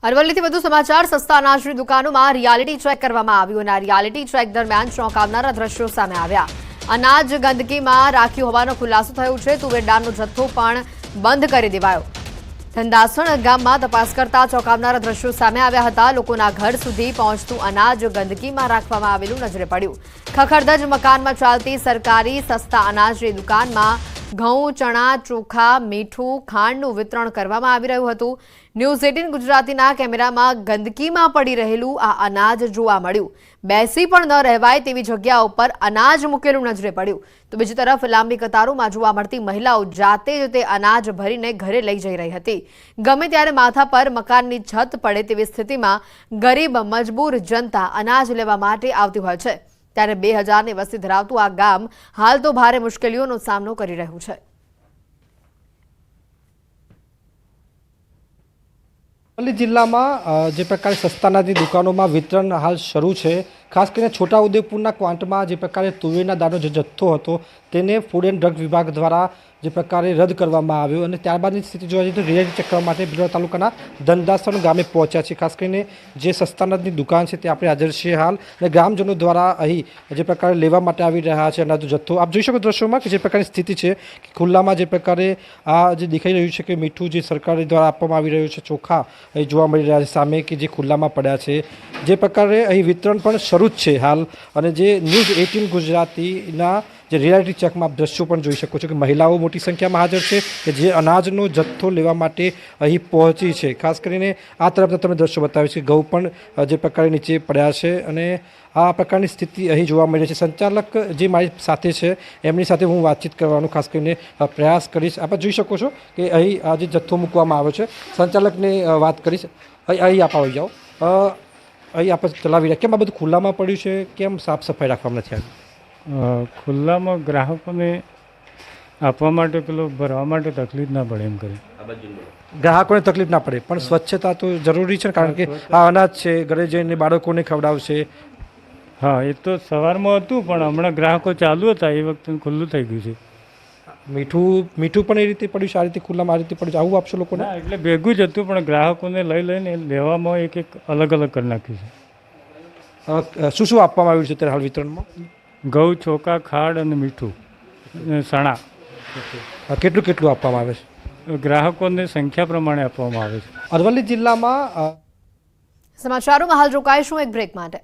અરવલ્લીથી વધુ સમાચાર। સસ્તા અનાજની દુકાનોમાં રિયાલિટી ચેક કરવામાં આવ્યું અને રિયાલિટી ચેક દરમિયાન ચોંકાવનારા દ્રશ્યો સામે આવ્યા। અનાજ ગંદકીમાં રાખ્યું હોવાનો ખુલાસો થયો છે। તુવેર દાળનો જથ્થો પણ બંધ કરી દેવાયો। ધંધાસણ ગામમાં તપાસ કરતા ચોંકાવનારા દ્રશ્યો સામે આવ્યા હતા। લોકોના ઘર સુધી પહોંચતું અનાજ ગંદકીમાં રાખવામાં આવેલું નજરે પડ્યું। ખખડધજ મકાનમાં ચાલતી સરકારી સસ્તા અનાજની દુકાનમાં ઘઉં, ચણા, ચોખા, મીઠું, ખાંડનું વિતરણ કરવામાં આવી રહ્યું હતું। ન્યૂઝ 18 ગુજરાતીના કેમેરામાં ગંદકીમાં પડી રહેલું આ અનાજ જોવા મળ્યું। બેસી પણ ન રહેવાય તેવી જગ્યા ઉપર અનાજ મૂકેલું નજરે પડ્યું। તો બીજી તરફ લાંબી કતારોમાં જોવા મળતી મહિલાઓ જાતે જ તે અનાજ ભરીને ઘરે લઈ જઈ રહી હતી। ગમે ત્યારે માથા પર મકાનની છત પડે તેવી સ્થિતિમાં ગરીબ મજબૂર જનતા અનાજ લેવા માટે આવતી હોય છે। ત્યારે 2000ની વસ્તી ધરાવતું આ ગામ હાલ તો ભારે મુશ્કેલીઓનો સામનો કરી રહ્યું છે। અરવલ્લી જિલ્લામાં જે પ્રકારે સસ્તા અનાજની દુકાનોમાં વિતરણ હાલ શરૂ છે। ખાસ કરીને છોટાઉદેપુરના ક્વાંટમાં જે પ્રકારે તુવેરના દાળનો જે જથ્થો હતો તેને ફૂડ એન્ડ ડ્રગ વિભાગ દ્વારા જે પ્રકારે રદ કરવામાં આવ્યો અને ત્યારબાદની સ્થિતિ જોવા જઈએ તો રિયાલિટી ચેક કરવા માટે બિલોડા તાલુકાના ધંધાસણ ગામે પહોંચ્યા છે। ખાસ કરીને જે સસ્તા અનાજની દુકાન છે તે આપણે હાજર છીએ હાલ અને ગ્રામજનો દ્વારા અહીં જે પ્રકારે લેવા માટે આવી રહ્યા છે અનાજનો જથ્થો। આપ જોઈ શકો દ્રશ્યોમાં કે જે પ્રકારની સ્થિતિ છે કે ખુલ્લામાં જે પ્રકારે આ જે દેખાઈ રહ્યું છે કે મીઠું જે સરકાર દ્વારા આપવામાં આવી રહ્યું છે, ચોખા અહીં જોવા મળી રહ્યા છે સામે કે જે ખુલ્લામાં પડ્યા છે। જે પ્રકારે અહીં વિતરણ પણ શરૂ જ છે હાલ અને જે ન્યૂઝ 18 ગુજરાતીના જે રિયાલિટી ચેકમાં આપ દ્રશ્યો પણ જોઈ શકો છો કે મહિલાઓ મોટી સંખ્યામાં હાજર છે કે જે અનાજનો જથ્થો લેવા માટે અહીં પહોંચી છે। ખાસ કરીને આ તરફના તમે દ્રશ્યો બતાવ્યું છે ઘઉં પણ જે પ્રકારે નીચે પડ્યા છે અને આ પ્રકારની સ્થિતિ અહીં જોવા મળી છે। સંચાલક જે મારી સાથે છે એમની સાથે હું વાતચીત કરવાનો ખાસ કરીને પ્રયાસ કરીશ। આપ જોઈ શકો છો કે અહીં આ જે જથ્થો મૂકવામાં આવ્યો છે સંચાલકને વાત કરીશ। અહીં આપ આવી જાઓ। અહીં આપણે ચલાવી રહ્યા કેમ આ બધું ખુલ્લામાં પડ્યું છે, કેમ સાફ સફાઈ રાખવામાં નથી આવી? ખુલ્લામાં ગ્રાહકોને આપવા માટે પેલો ભરવા માટે તકલીફ ના પડે એમ કરી ગ્રાહકોને તકલીફ ના પડે પણ સ્વચ્છતા તો જરૂરી છે કારણ કે આ અનાજ છે ઘરે જઈને બાળકોને ખવડાવશે। હા, એ તો સવારમાં હતું પણ હમણાં ગ્રાહકો ચાલુ હતા એ વખતે ખુલ્લું થઈ ગયું છે। મીઠું પણ એ રીતે પડ્યું છે, આ રીતે ખુલ્લામાં આ રીતે પડ્યું છે, આવું આપશો લોકોને? ના, એટલે ભેગું જ હતું પણ ગ્રાહકોને લઈને લેવામાં એક અલગ અલગ કરી નાખ્યું છે। શું આપવામાં આવ્યું છે અત્યારે હાલ વિતરણમાં? ઘઉં, ચોખા, ખાંડ અને મીઠું, ચણા। કેટલું આપવામાં આવે છે? ગ્રાહકોને સંખ્યા પ્રમાણે આપવામાં આવે છે। અરવલ્લી જિલ્લામાં સમાચારોમાં હાલ રોકાઈશું એક બ્રેક માટે।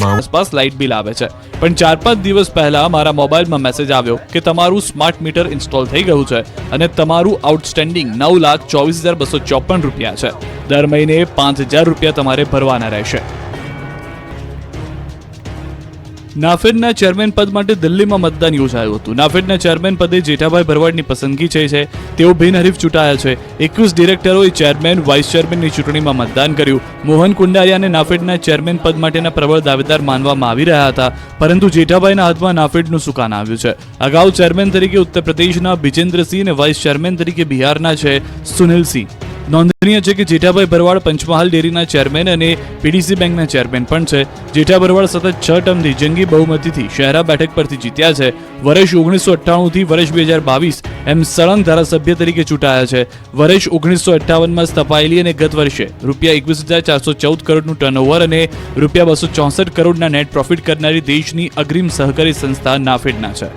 આસપાસ લાઇટ બિલ આવે છે પણ 4-5 દિવસ પહેલા મારા મોબાઈલમાં મેસેજ આવ્યો કે તમારું સ્માર્ટ મીટર ઇન્સ્ટોલ થઈ ગયું છે અને તમારું આઉટસ્ટેન્ડિંગ 9,24,254 રૂપિયા છે। દર મહિને 5,000 રૂપિયા તમારે ભરવાના રહેશે। નાફેડના ચેરમેન પદ માટે દિલ્હીમાં મતદાન યોજાયું હતું। નાફેડના ચેરમેન પદે જેઠાભાઈ ભરવાડની પસંદગી થઈ છે। તેઓ બિનહરીફ ચૂંટાયા છે। 21 ડિરેક્ટરોએ ચેરમેન, વાઇસ ચેરમેનની ચૂંટણીમાં મતદાન કર્યું। મોહન કુંડારિયાને નાફેડના ચેરમેન પદ માટેના પ્રબળ દાવેદાર માનવામાં આવી રહ્યા હતા પરંતુ જેઠાભાઈના હાથમાં નાફેડનું સુકાન આવ્યું છે। અગાઉ ચેરમેન તરીકે ઉત્તર પ્રદેશના બિજેન્દ્રસિંહ અને વાઇસ ચેરમેન તરીકે બિહારના છે સુનિલસિંહ। નોંધનીય છે કે જેઠાભાઈ ભરવાડ પંચમહાલ ડેરીના ચેરમેન અને પીડીસી બેંકના ચેરમેન પણ છે। જેઠા ભરવાડ સતત 6 ટર્મથી જંગી બહુમતીથી શહેરા બેઠક પરથી જીત્યા છે। વર્ષ 1998થી વર્ષ 2022 એમ સળંગ ધારાસભ્ય તરીકે ચૂંટાયા છે। વર્ષ 1958માં સ્થપાયેલી અને ગત વર્ષે ₹21,414 કરોડનું ટર્નઓવર અને ₹264 કરોડના નેટ પ્રોફિટ કરનારી દેશની અગ્રીમ સહકારી સંસ્થા નાફેડના છે।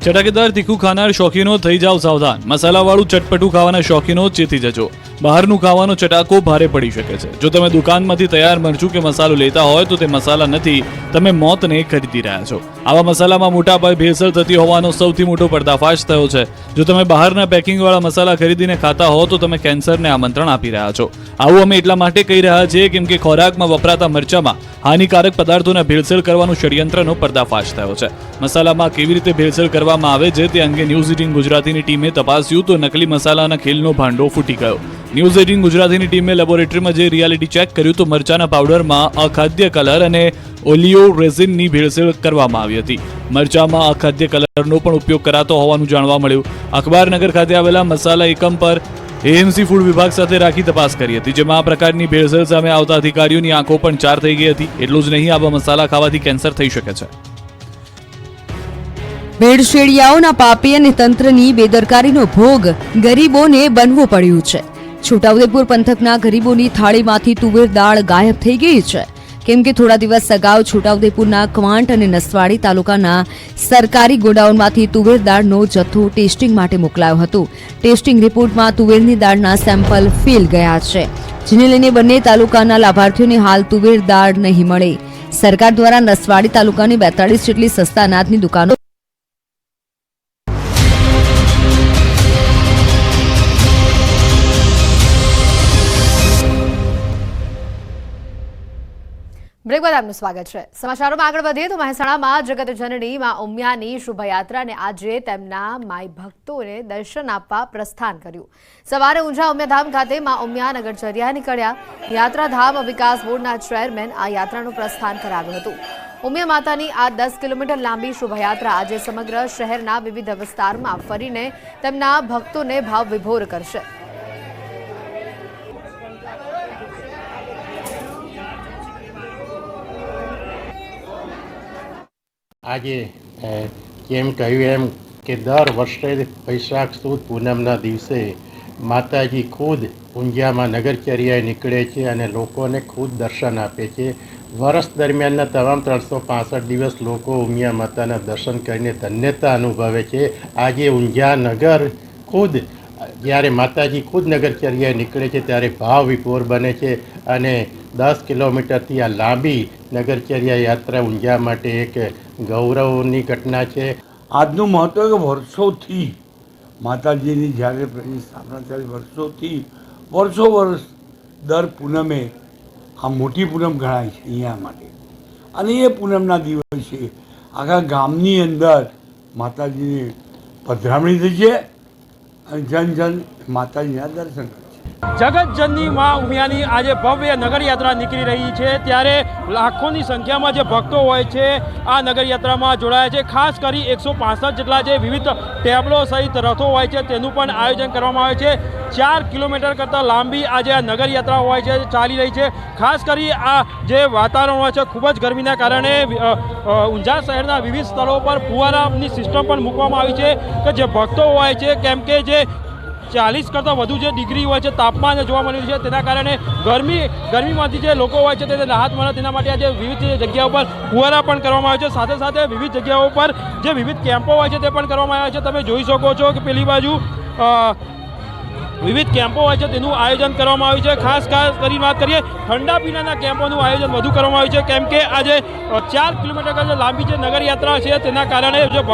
ચટાકેદાર તીખું ખાનાર શોખીનો થઈ જાવ સાવધાન। મસાલાવાળું ચટપટું ખાવાના શોખીનો ચેતી જજો। બહારનું ખાવાનો ચટાકો ભારે પડી શકે છે। જો તમે દુકાનમાંથી તૈયાર મરચું કે મસાલો લેતા હોય તો તે મસાલા નથી, તમે મોતને ખરીદી રહ્યા છો। આવા મસાલામાં મોટા પાયે ભેળસેળ થતી હોવાનો સૌથી મોટો પર્દાફાશ થયો છે। જો તમે બહારના પેકિંગવાળા મસાલા ખરીદીને ખાતા હો તો તમે કેન્સરને આમંત્રણ આપી રહ્યા છો। આવું અમે એટલા માટે કહી રહ્યા છીએ કેમ કે ખોરાકમાં વપરાતા મરચામાં હાનિકારક પદાર્થોના ભેળસેળ કરવાનું ષડયંત્રનો પર્દાફાશ થયો છે। મસાલામાં કેવી રીતે ભેળસેળ કરવામાં આવે છે તે અંગે ન્યૂઝ 18 ગુજરાતીની ટીમે તપાસ્યું તો નકલી મસાલાના ખેલનો ભાંડો ફૂટી ગયો। ન્યૂઝ 18 ગુજરાતીની ટીમે લેબોરેટરીમાં જે રિયાલિટી ચેક કર્યું તો મરચાના પાવડરમાં અખાદ્ય કલર અને ઓલિયો રેઝિનની ભેળસેળ કરવામાં આવી હતી। મરચામાં અખાદ્ય કલરનો પણ ઉપયોગ કરાતો હોવાનું જાણવા મળ્યું। અખબારનગર ખાતે આવેલા મસાલા એકમ પર એએમસી ફૂડ વિભાગ સાથે રાખી તપાસ કરી હતી, જેમાં આ પ્રકારની ભેળસેળ સામે આવતા અધિકારીઓની આંખો પણ ચાર થઈ ગઈ હતી. એટલું જ નહીં, આવા મસાલા ખાવાથી કેન્સર થઈ શકે છે. ભેળસેળિયાઓના પાપી અને તંત્રની બેદરકારીનો ભોગ ગરીબોને બનવું પડ્યું છે. છોટાઉદેપુર પંથકના ગરીબોની થાળીમાંથી તુવેર દાળ ગાયબ થઈ ગઈ છે. કેમ કે થોડા દિવસ અગાઉ છોટાઉદેપુરના ક્વાંટ અને નસવાડી તાલુકાના સરકારી ગોડાઉનમાંથી તુવેર દાળનો જથ્થો ટેસ્ટિંગ માટે મોકલાયો હતો. ટેસ્ટિંગ રિપોર્ટમાં તુવેરની દાળના સેમ્પલ ફેલ ગયા છે, જેને લઈને બંને તાલુકાના લાભાર્થીઓને હાલ તુવેર દાળ નહીં મળે. સરકાર દ્વારા નસવાડી તાલુકાની 42 જેટલી સસ્તા અનાજની દુકાનો બ્રેક બાદ આપનું સ્વાગત છે. સમાચારોમાં આગળ વધીએ તો મહેસાણામાં જગતજનની માં ઉમિયાની શોભાયાત્રાને આજે તેમના માઈ ભક્તોને દર્શન આપવા પ્રસ્થાન કર્યું. સવારે ઊંઝા ઉમિયાધામ ખાતે માં ઉમિયા નગરચર્યા નીકળ્યા. યાત્રાધામ વિકાસ બોર્ડના ચેરમેન આ યાત્રાનું પ્રસ્થાન કરાવ્યું હતું. ઉમિયા માતાની આ 10 કિલોમીટર લાંબી શોભાયાત્રા આજે સમગ્ર શહેરના વિવિધ વિસ્તારમાં ફરીને તેમના ભક્તોને ભાવ વિભોર કરશે. આજે જેમ કહ્યું એમ કે દર વર્ષે વૈશાખ સુદ પૂનમના દિવસે માતાજી ખુદ ઊંઝામાં નગરચર્યાએ નીકળે છે અને લોકોને ખુદ દર્શન આપે છે. વર્ષ દરમિયાનના તમામ 365 દિવસ લોકો ઉમિયા માતાના દર્શન કરીને ધન્યતા અનુભવે છે. આજે ઊંઝા નગર ખુદ જ્યારે માતાજી ખુદ નગરચર્યાએ નીકળે છે ત્યારે ભાવ વિભોર બને છે અને 10 કિલોમીટરથી આ લાંબી નગરચર્યા યાત્રા ઊંઝા માટે એક ગૌરવની ઘટના છે. આજનું મહત્વ કે વર્ષોથી માતાજીની જ્યારે સ્થાપના ત્યારે વર્ષો વર્ષ દર પૂનમે આ મોટી પૂનમ ગણાય છે અહીંયા માટે, અને એ પૂનમના દિવસે આખા ગામની અંદર માતાજીની પધરામણી થઈ છે અને જન માતાજીના દર્શન કરે છે. જગતજનની માં ઉમિયાની આજે ભવ્ય નગરયાત્રા નીકળી રહી છે, ત્યારે લાખોની સંખ્યામાં જે ભક્તો હોય છે આ નગરયાત્રામાં જોડાયા છે. ખાસ કરી 165 જેટલા જે વિવિધ ટેબલો સહિત રથો હોય છે તેનું પણ આયોજન કરવામાં આવે છે. 4 કિલોમીટર કરતાં લાંબી આજે આ નગરયાત્રા હોય છે ચાલી રહી છે. ખાસ કરી આ જે વાતાવરણ હોય છે ખૂબ જ ગરમીના કારણે ઊંઝા શહેરના વિવિધ સ્થળો પર ફુવારાની સિસ્ટમ પણ મૂકવામાં આવી છે કે જે ભક્તો હોય છે, કેમ કે જે 40 કરતાં વધુ જે ડિગ્રી હોય છે તાપમાન જોવા મળ્યું છે, તેના કારણે ગરમીમાંથી જે લોકો હોય છે તેને રાહત મળે તેના માટે આજે વિવિધ જગ્યાઓ પર ફુવારા પણ કરવામાં આવે છે. સાથે સાથે વિવિધ જગ્યાઓ પર જે વિવિધ કેમ્પો હોય છે તે પણ કરવામાં આવ્યા છે. તમે જોઈ શકો છો કે પેલી બાજુ વિવિધ કેમ્પો હોય છે તેનું આયોજન કરવામાં આવ્યું છે. ખાસ કરી વાત કરીએ ઠંડા પીણાના કેમ્પોનું આયોજન વધુ કરવામાં આવ્યું છે, કેમ કે આજે 4 કિલોમીટર લાંબી જે નગરયાત્રા છે તેના કારણે જે